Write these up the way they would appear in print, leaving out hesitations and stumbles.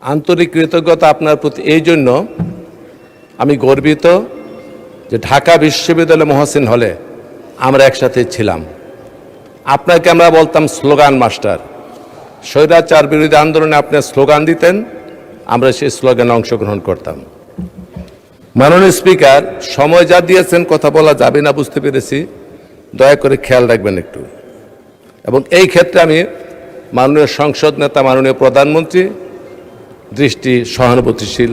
আন্তরিক কৃতজ্ঞতা আপনার প্রতি এই জন্য আমি গর্বিত যে ঢাকা বিশ্ববিদ্যালয় মহসিন হলে আমরা একসাথে ছিলাম। আপনাকে আমরা বলতাম স্লোগান মাস্টার। স্বৈরাচার বিরোধী আন্দোলনে আপনি স্লোগান দিতেন, আমরা সেই স্লোগানে অংশগ্রহণ করতাম। মাননীয় স্পিকার, সময় যা দিয়েছেন কথা বলা যাবে না বুঝতে পেরেছি, দয়া করে খেয়াল রাখবেন একটু। এবং এই ক্ষেত্রে আমি মাননীয় সংসদ নেতা মাননীয় প্রধানমন্ত্রী দৃষ্টি সহানুভূতিশীল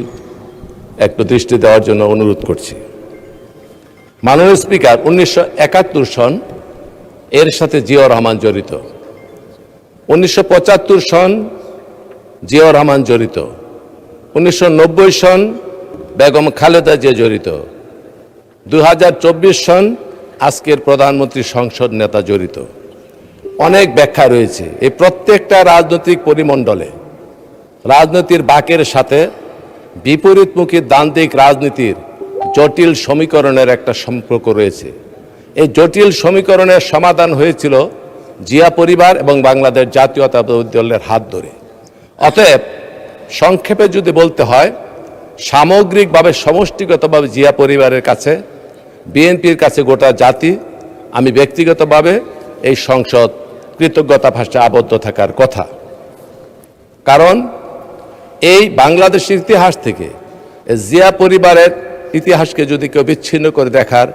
একটু দৃষ্টি দেওয়ার জন্য অনুরোধ করছি। মাননীয় স্পিকার, 1971 সন এর সাথে জিয়াউর রহমান জড়িত, 1975 সন জিয়াউর রহমান জড়িত, 1990 সন বেগম খালেদা জিয়া জড়িত, 2024 সন আজকের প্রধানমন্ত্রী সংসদ নেতা জড়িত। অনেক ব্যাখ্যা রয়েছে। এই প্রত্যেকটা রাজনৈতিক পরিমণ্ডলে রাজনীতির বাঁকের সাথে বিপরীতমুখী দ্বান্দ্বিক রাজনীতির জটিল সমীকরণের একটা সম্পর্ক রয়েছে। এই জটিল সমীকরণের সমাধান হয়েছিল জিয়া পরিবার এবং বাংলাদেশ জাতীয়তাবাদী দলের হাত ধরে। অতএব সংক্ষেপে যদি বলতে হয়, সামগ্রিকভাবে সমষ্টিগতভাবে জিয়া পরিবারের কাছে, বিএনপির কাছে গোটা জাতি, আমি ব্যক্তিগতভাবে এই সংসদ কৃতজ্ঞতা ভাষায় আবদ্ধ থাকার কথা। কারণ এই বাংলাদেশের ইতিহাস থেকে জিয়া পরিবারের ইতিহাসকে যদি কেউ বিচ্ছিন্ন করে দেখার,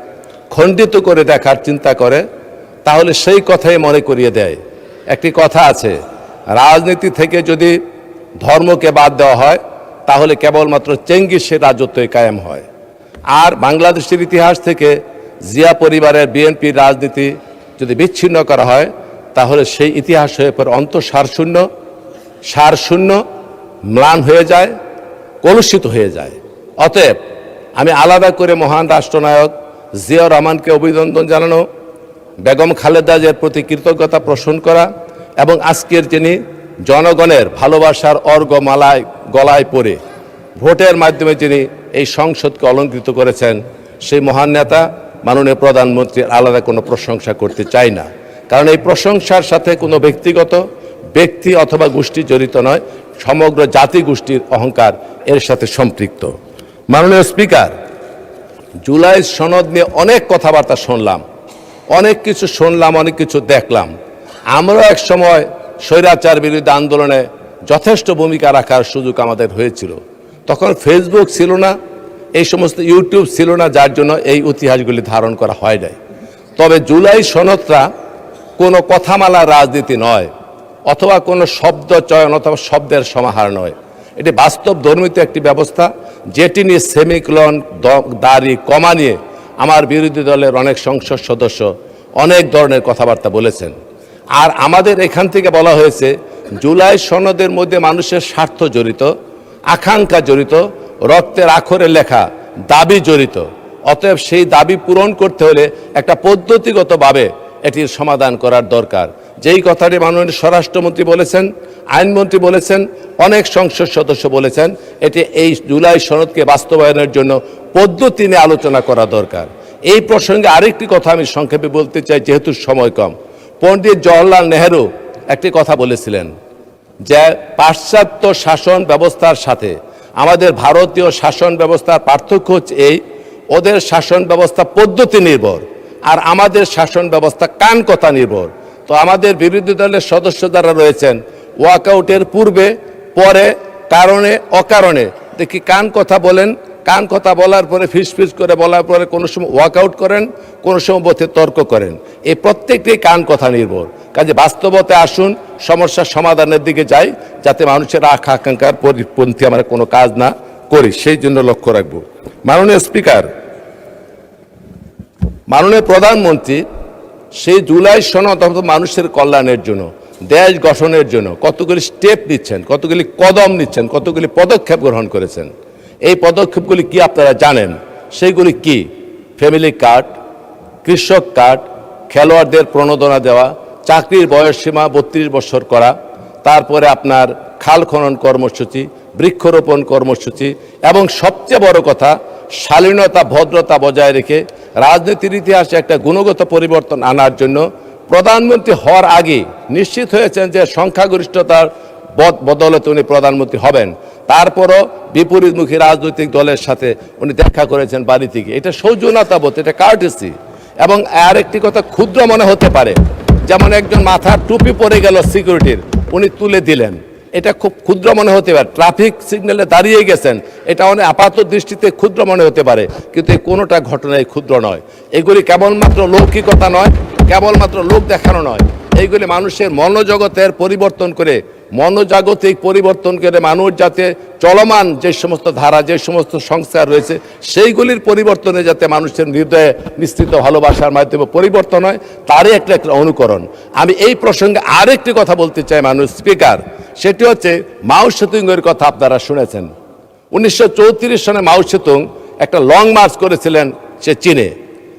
খণ্ডিত করে দেখার চিন্তা করে, তাহলে সেই কথাই মনে করিয়ে দেয়। একটি কথা আছে, রাজনীতি থেকে যদি ধর্মকে বাদ দেওয়া হয় তাহলে কেবলমাত্র চেঙ্গিসের রাজত্বই কায়েম হয়। আর বাংলাদেশের ইতিহাস থেকে জিয়া পরিবারের বিএনপির রাজনীতি যদি বিচ্ছিন্ন করা হয় তাহলে সেই ইতিহাস হয়ে পড়ে অন্তঃসারশূন্য, সারশূন্য, ম্লান হয়ে যায়, কলুষিত হয়ে যায়। অতএব আমি আলাদা করে মহান রাষ্ট্রনায়ক জিয়াউর রহমানকে অভিনন্দন জানানো, বেগম খালেদা জিয়ার প্রতি কৃতজ্ঞতা পোষণ করা এবং আজকের যিনি জনগণের ভালোবাসার অর্ঘ্যমালায় গলায় পড়ে ভোটের মাধ্যমে যিনি এই সংসদকে অলঙ্কৃত করেছেন, সেই মহান নেতা মাননীয় প্রধানমন্ত্রীর আলাদা কোনো প্রশংসা করতে চাই না। কারণ এই প্রশংসার সাথে কোনো ব্যক্তিগত ব্যক্তি অথবা গোষ্ঠী জড়িত নয়, সমগ্র জাতি গোষ্ঠীর অহংকার এর সাথে সম্পৃক্ত। মাননীয় স্পিকার, জুলাই সনদ নিয়ে অনেক কথাবার্তা শুনলাম, অনেক কিছু শুনলাম, অনেক কিছু দেখলাম। আমরাও এক সময় স্বৈরাচার বিরোধী আন্দোলনে যথেষ্ট ভূমিকা রাখার সুযোগ আমাদের হয়েছিল। তখন ফেসবুক ছিল না, এই সমস্ত ইউটিউব ছিল না, যার জন্য এই ইতিহাসগুলি ধারণ করা হয় নাই। তবে জুলাই সনদটা কোনো কথামালার রাজনীতি নয়, অথবা কোনো শব্দ চয়ন অথবা শব্দের সমাহার নয়। এটি বাস্তব ধর্মিত একটি ব্যবস্থা, যেটি নিয়ে সেমিকলন, দাড়ি, কমা নিয়ে আমার বিরোধী দলের অনেক সংসদ সদস্য অনেক ধরনের কথাবার্তা বলেছেন। আর আমাদের এখান থেকে বলা হয়েছে জুলাই সনদের মধ্যে মানুষের স্বার্থ জড়িত, আকাঙ্ক্ষা জড়িত, রক্তের আখরে লেখা দাবি জড়িত। অতএব সেই দাবি পূরণ করতে হলে একটা পদ্ধতিগতভাবে এটির সমাধান করার দরকার। যেই কথাটি মাননীয় স্বরাষ্ট্রমন্ত্রী বলেছেন, আইনমন্ত্রী বলেছেন, অনেক সংসদ সদস্য বলেছেন, এটি এই জুলাই সনদকে বাস্তবায়নের জন্য পদ্ধতি নিয়ে আলোচনা করা দরকার। এই প্রসঙ্গে আরেকটি কথা আমি সংক্ষেপে বলতে চাই, যেহেতু সময় কম। পণ্ডিত জওহরলাল নেহেরু একটি কথা বলেছিলেন যে পাশ্চাত্য শাসন ব্যবস্থার সাথে আমাদের ভারতীয় শাসন ব্যবস্থার পার্থক্য হচ্ছে এই, ওদের শাসন ব্যবস্থা পদ্ধতি নির্ভর আর আমাদের শাসন ব্যবস্থা কান কথা নির্ভর। তো আমাদের বিরোধী দলের সদস্য যারা রয়েছেন, ওয়াকআউটের পূর্বে, পরে, কারণে, অকারণে দেখি কান কথা বলেন, কান কথা বলার পরে ফিসফিস করে বলার পরে কোনো সময় ওয়াকআউট করেন, কোনো সময় বোধে তর্ক করেন। এই প্রত্যেকটি কান কথা নির্ভর। কাজে বাস্তবতে আসুন, সমস্যার সমাধানের দিকে যাই, যাতে মানুষের আকাঙ্ক্ষার পরিপন্থী আমরা কোনো কাজ না করি, সেই জন্য লক্ষ্য রাখব। মাননীয় স্পিকার, মাননীয় প্রধানমন্ত্রী সেই জুলাই সনদ মানুষের কল্যাণের জন্য, দেশ গঠনের জন্য কতগুলি স্টেপ নিচ্ছেন, কতগুলি কদম নিচ্ছেন, কতগুলি পদক্ষেপ গ্রহণ করেছেন। এই পদক্ষেপগুলি কি আপনারা জানেন? সেইগুলি কি? ফ্যামিলি কার্ড, কৃষক কার্ড, খেলোয়াড়দের প্রণোদনা দেওয়া, চাকরির বয়সসীমা 32 বছর করা, তারপরে আপনার খাল খনন কর্মসূচি, বৃক্ষরোপণ কর্মসূচি, এবং সবচেয়ে বড় কথা শালীনতা, ভদ্রতা বজায় রেখে রাজনীতির ইতিহাসে একটা গুণগত পরিবর্তন আনার জন্য প্রধানমন্ত্রী হওয়ার আগে নিশ্চিত হয়েছেন যে সংখ্যাগরিষ্ঠতার বদৌলতে উনি প্রধানমন্ত্রী হবেন। তারপরও বিপরীতমুখী রাজনৈতিক দলের সাথে উনি দেখা করেছেন বাড়ি থেকে। এটা সৌজন্যতাবোধ, এটা কার্টেসি। এবং আর একটি কথা ক্ষুদ্র মনে হতে পারে, যেমন একজন মাথার টুপি পরে গেল সিকিউরিটির, উনি তুলে দিলেন, এটা খুব ক্ষুদ্র মনে হতে পারে। ট্রাফিক সিগন্যালে দাঁড়িয়ে গেছেন, এটা অনেক আপাত দৃষ্টিতে ক্ষুদ্র মনে হতে পারে, কিন্তু এই কোনোটা ঘটনায় ক্ষুদ্র নয়। এগুলি কেবলমাত্র লৌকিকতা নয়, কেবলমাত্র লোক দেখানো নয়, এইগুলি মানুষের মনোজগতের পরিবর্তন করে, মনোজাগতিক পরিবর্তন করে মানুষ যাতে চলমান যে সমস্ত ধারা, যে সমস্ত সংস্কার রয়েছে, সেইগুলির পরিবর্তনে যাতে মানুষের হৃদয়ে নিশ্চিত ভালোবাসার মাধ্যমে পরিবর্তন হয়, তারই একটা অনুকরণ। আমি এই প্রসঙ্গে আরেকটি কথা বলতে চাই মানুষ স্পিকার, সেটি হচ্ছে মাও সেতুংয়ের কথা আপনারা শুনেছেন। 1934 সনে মাও সেতুং একটা লং মার্চ করেছিলেন সে চীনে,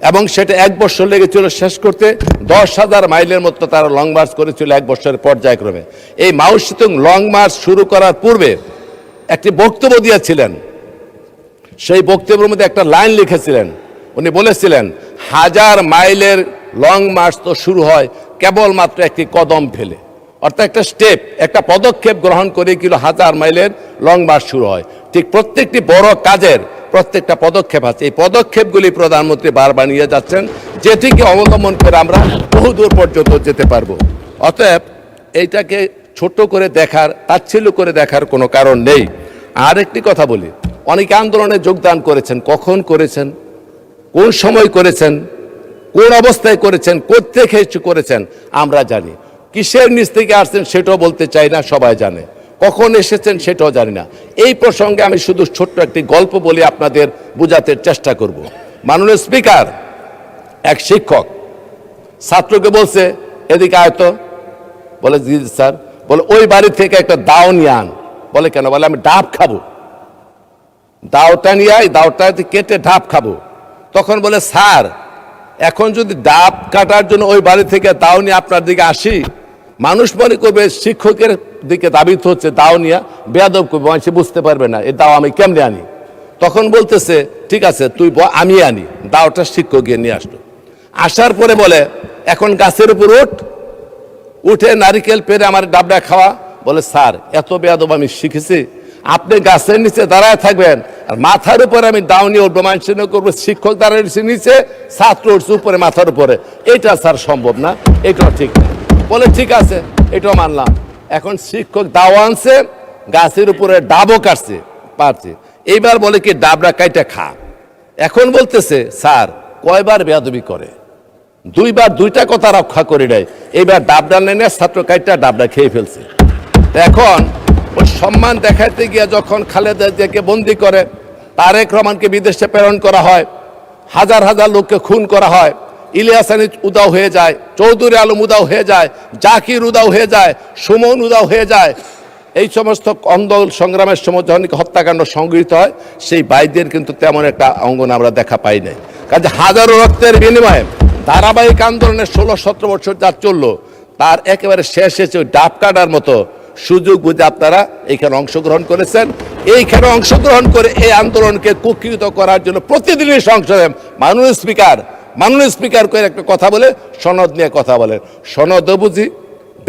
এবং সেটা 1 বছর লেগেছিল শেষ করতে। 10,000 মাইলের মতো তারা লং মার্চ করেছিল 1 বছরের পর্যায়ক্রমে। এই মাও সেতুং লং মার্চ শুরু করার পূর্বে একটি বক্তব্য দিয়েছিলেন। সেই বক্তব্যের মধ্যে একটা লাইন লিখেছিলেন, উনি বলেছিলেন 1000 মাইলের লং মার্চ তো শুরু হয় কেবলমাত্র একটি কদম ফেলে, অর্থাৎ একটা স্টেপ, একটা পদক্ষেপ গ্রহণ করে কিন্তু 1000 মাইলের লং মার্চ শুরু হয়। ঠিক প্রত্যেকটি বড় কাজের প্রত্যেকটা পদক্ষেপ আছে, এই পদক্ষেপগুলি প্রধানমন্ত্রী বারবার নিয়ে যাচ্ছেন, যেটিকে অবলম্বন করে আমরা বহুদূর পর্যন্ত যেতে পারবো। অতএব এইটাকে ছোট করে দেখার, তাচ্ছিল্য করে দেখার কোনো কারণ নেই। আর একটি কথা বলি, অনেকে আন্দোলনে যোগদান করেছেন, কখন করেছেন, কোন সময় করেছেন, কোন অবস্থায় করেছেন, কোত্থেকে করেছেন আমরা জানি। কিসের নিচ থেকে আসছেন সেটাও বলতে চাই না, সবাই জানে। কখন এসেছেন সেটাও জানি না। এই প্রসঙ্গে আমি শুধু ছোট্ট একটি গল্প বলে আপনাদের বোঝাতে চেষ্টা করব। মাননীয় স্পিকার, এক শিক্ষক ছাত্রকে বলছে এদিকে আয়তো, বলে জি স্যার, বলে ওই বাড়ি থেকে একটা দাও নিয়ে আন। বলে কেন? বলে আমি ডাব খাবো। দাওটা নিয়ে আয়, দাওটা কেটে ডাব খাবো। তখন বলে স্যার, এখন যদি ডাব কাটার জন্য ওই বাড়ি থেকে দাও নিয়ে আপনার দিকে আসি, মানুষ মনে করবে শিক্ষকের দিকে দাবিত হচ্ছে, দাও নিয়ে বেয়াদব করবে, সে বুঝতে পারবে না এই দাও আমি কেমনে আনি। তখন বলতেছে ঠিক আছে তুই আমি আনি। দাওটা শিক্ষক গিয়ে নিয়ে আসলো। আসার পরে বলে এখন গাছের উপর উঠে নারিকেল পেরে আমার ডাবটা খাওয়া। বলে স্যার, এত বেয়াদব আমি শিখেছি, আপনি গাছের নিচে দাঁড়ায় থাকবেন আর মাথার উপরে আমি দাও নিয়ে উঠবো, মানুষ করবো শিক্ষক দাঁড়িয়েছে নিচে, ছাত্র উঠছে উপরে মাথার উপরে, এটা স্যার সম্ভব না, এটাও ঠিক না। বলে ঠিক আছে, এটাও মানলাম। এখন শিক্ষক দাও আনছে, গাছের উপরে ডাবও কাটছে, পারছে। এইবার বলে কি ডাবরা কাইটা খা। এখন বলতেছে স্যার কয়বার বেয়াদবি করে, দুইবার দুইটা কথা রক্ষা করে নেয়, এইবার ডাবডা নেনে ছাত্র কাইটা ডাবডা খেয়ে ফেলছে। এখন ওই সম্মান দেখাইতে গিয়ে যখন খালেদা জিয়াকে বন্দি করে, তারেক রহমানকে বিদেশে প্রেরণ করা হয়, হাজার হাজার লোককে খুন করা হয়, ইলিয়াস আলী উদাও হয়ে যায়, চৌধুরী আলম উদাও হয়ে যায়, জাকির উদাও হয়ে যায়, সুমন উদাও হয়ে যায়, এই সমস্ত আন্দোলন সংগ্রামের সময় যখন হত্যাকাণ্ড সংগৃহীত হয়, সেই বাইদের কিন্তু তেমন একটা অঙ্গন আমরা দেখা পাই নাই। কাজে হাজারো রক্তের বিনিময়ে ধারাবাহিক আন্দোলনের 16-17 বছর যা চললো, তার একেবারে শেষ এসে ওই ডাব কাটার মতো সুযোগ বুঝে আপনারা এইখানে অংশগ্রহণ করেছেন। এইখানে অংশগ্রহণ করে এই আন্দোলনকে কুক্ষিগত করার জন্য প্রতিদিনই সংসদে মাননীয় স্পিকার করে একটা কথা বলে, সনদ নিয়ে কথা বলেন। সনদও বুঝি,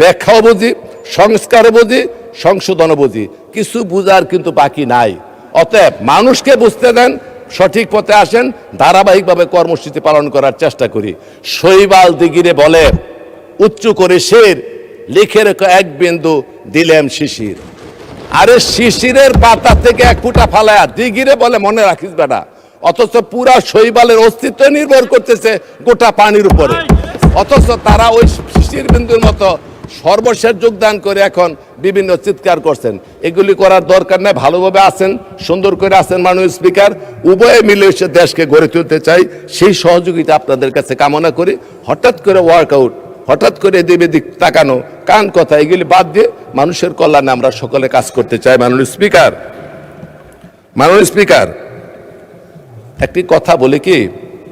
ব্যাখ্যাও বুঝি, সংস্কারও বুঝি, সংশোধনও বুঝি, কিছু বুঝার কিন্তু বাকি নাই। অতএব মানুষকে বুঝতে দেন, সঠিক পথে আসেন, ধারাবাহিকভাবে কর্মসূচি পালন করার চেষ্টা করি। শৈবাল দিগিরে বলে উচ্চ করে শের, লিখে রেখো এক বিন্দু দিলেম শিশির। আরে শিশিরের পাতা থেকে এক ফুটা ফালায়া দিগিরে বলে মনে রাখিস বেটা, অথচ পুরা শৈবালের অস্তিত্ব নির্ভর করতেছে গোটা পানির উপরে। অথচ তারা ওই শিশির বিন্দুর মতো সর্বশেষ যোগদান করে এখন বিভিন্ন চিৎকার করছেন। এগুলি করার দরকার নেই, ভালোভাবে আছেন, সুন্দর করে আছেন মাননীয় স্পিকার। উভয়ে মিলে এসে দেশকে গড়ে তুলতে চাই, সেই সহযোগিতা আপনাদের কাছে কামনা করি। হঠাৎ করে ওয়ার্কআউট, হঠাৎ করে এদিক এদিক তাকানো, কান কথা, এগুলি বাদ দিয়ে মানুষের কল্যাণে আমরা সকলে কাজ করতে চাই। মাননীয় স্পিকার, একটি কথা বলি কি,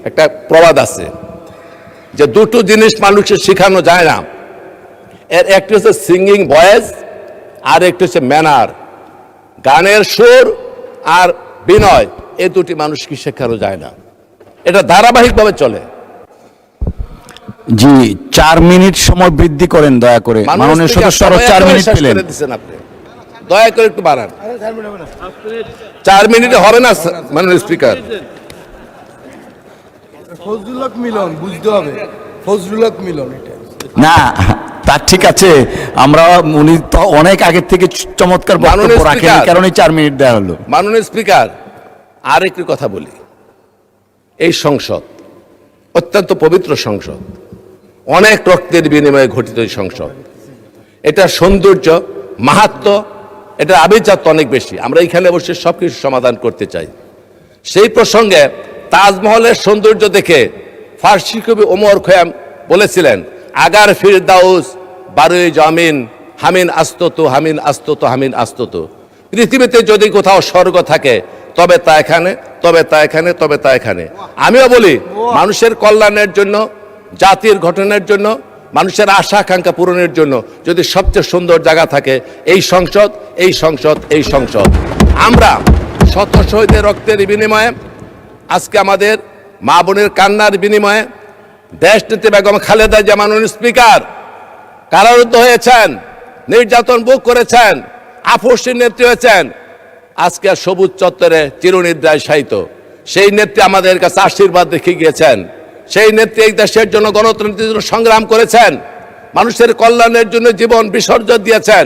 একটা প্রবাদ আছে যে দুটো জিনিস মানুষের শেখানো যায় না, এর একটি হচ্ছে সিঙ্গিং ভয়েস, আর একটি হচ্ছে ম্যানার, গানের সুর আর বিনয়। এই দুটি মানুষকে শেখানো যায় না, এটা ধারাবাহিকভাবে চলে। জি, 4 মিনিট সময় বৃদ্ধি করেন দয়া করে, মাননীয় সদস্য। 4 মিনিট পেলেন। আপনি দয়া করে একটু বাড়ান। 4 মিনিটে হবে না মাননীয় স্পিকার। ফজলুল হক মিলন বুঝতে হবে, ফজলুল হক মিলন এটা না, তা ঠিক আছে, আমরা উনি তো অনেক আগে থেকে চমৎকার বক্তব্য রাখেন, এই কারণে 4 মিনিট দেওয়া হলো। মাননীয় স্পিকার, আর একটি কথা বলি, এই সংসদ অত্যন্ত পবিত্র সংসদ, অনেক রক্তের বিনিময়ে গঠিত এই সংসদ। এটা সৌন্দর্য, মাহাত্ম্য, এটা আভিজাত্য অনেক বেশি। আমরা এখানে বসে সবকিছু সমাধান করতে চাই। সেই প্রসঙ্গে তাজমহলের সৌন্দর্য দেখে ফার্সি কবি ওমর খৈয়াম বলেছিলেন, আগার ফিরদাউস বারোই জামিন হামিন আস্তত হামিন আস্তত হামিন আস্তত। পৃথিবীতে যদি কোথাও স্বর্গ থাকে তবে তা এখানে, তবে তা এখানে, তবে তা এখানে। আমিও বলি, মানুষের কল্যাণের জন্য, জাতির গঠনের জন্য, মানুষের আশা আকাঙ্ক্ষা পূরণের জন্য যদি সবচেয়ে সুন্দর জায়গা থাকে এই সংসদ, এই সংসদ, এই সংসদ। আমরা শত শহীদের রক্তের বিনিময়ে, আজকে আমাদের মা বোনের কান্নার বিনিময়ে দেশনেত্রী বেগম খালেদা জিয়া মাননীয় স্পিকার কারারুদ্ধ হয়েছেন, নির্যাতন ভোগ করেছেন, আপসের নেত্রী হয়েছেন, আজকে সবুজ চত্বরে চিরনিদ্রায় শায়িত। সেই নেত্রী আমাদের কাছে আশীর্বাদ রেখে গিয়েছেন। সেই নেত্রী এই দেশের জন্য, গণতন্ত্রের জন্য সংগ্রাম করেছেন, মানুষের কল্যাণের জন্য জীবন বিসর্জন দিয়েছেন।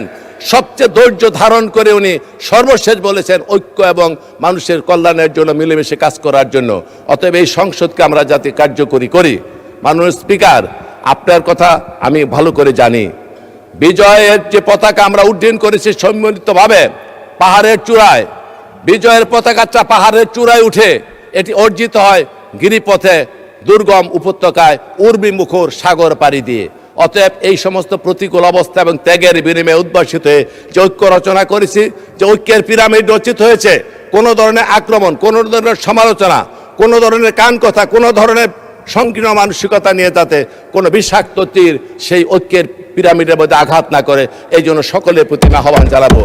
সবচেয়ে ধৈর্য ধারণ করে উনি সর্বশেষ বলেছেন ঐক্য এবং মানুষের কল্যাণের জন্য মিলেমিশে কাজ করার জন্য। অতএব এই সংসদকে আমরা যাতে কার্যকরী করি। মাননীয় স্পিকার, আপনার কথা আমি ভালো করে জানি। বিজয়ের যে পতাকা আমরা উড্ডীন করেছি সম্মিলিতভাবে পাহাড়ের চূড়ায়, বিজয়ের পতাকাটা পাহাড়ের চূড়ায় উঠে এটি অর্জিত হয় গিরিপথে, দুর্গম উপত্যকায়, উর্বী মুখর সাগর পাড়ি দিয়ে। অতএব এই সমস্ত প্রতিকূল অবস্থা এবং ত্যাগের বিনিময়ে উদ্ভাসিত হয়ে যে ঐক্য রচনা করেছি, যে ঐক্যের পিরামিড রচিত হয়েছে, কোনো ধরনের আক্রমণ, কোনো ধরনের সমালোচনা, কোনো ধরনের কান কথা, কোনো ধরনের সংকীর্ণ মানসিকতা নিয়ে যাতে কোনো বিষাক্ত তীর সেই ঐক্যের পিরামিডের মধ্যে আঘাত না করে, এই জন্য সকলের প্রতি আহ্বান জানাবো।